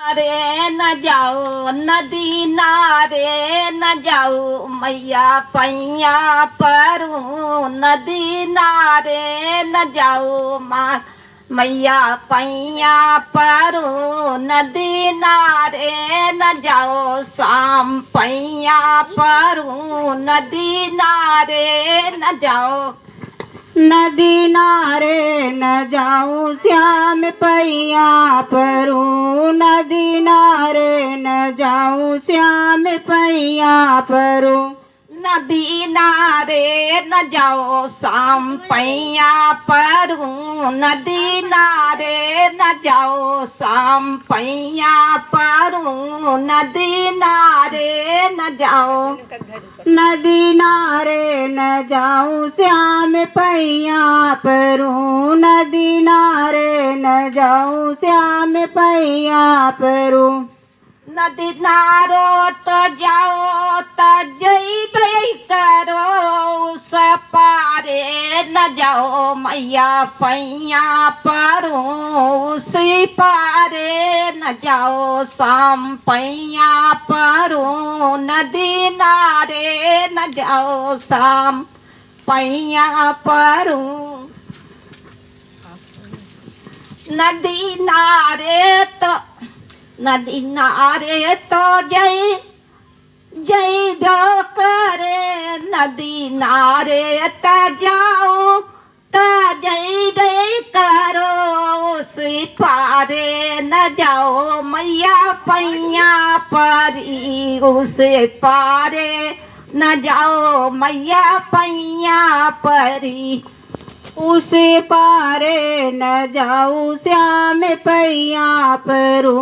अरे न जाओ नदी नारे न जाओ मैया पैया परू नदी नारे न जाओ माँ मैया पैया परू नदी नारे न जाओ शाम पैया परू नदी नारे न जाओ नदी नारे न जाऊं श्याम पैया परू नदी नारे न जाऊं श्याम पैया परू नदी नारे न जाओ शाम पैया परू नदी नारे न जाओ शाम पैया परू नदी नारे न जाओ नदी नारे न जाऊं श्याम पैया परू नदी नारे न जाऊं श्याम पैया परू नदी नारो तो जाओ तो जई करो उस पारे न जाओ मैया पैया परू उसी पारे न जाओ शाम पैया परू नदी नारे न जाओ शाम पैया परू नदी नारे तो नदी नारे तो जय जय भो करे नदी नारे त जाओ त जय भय करो उस पारे न जाओ मैया पैया परी उस पारे न जाओ मैया पैया परी उस पारे न जाऊं श्याम पैया परू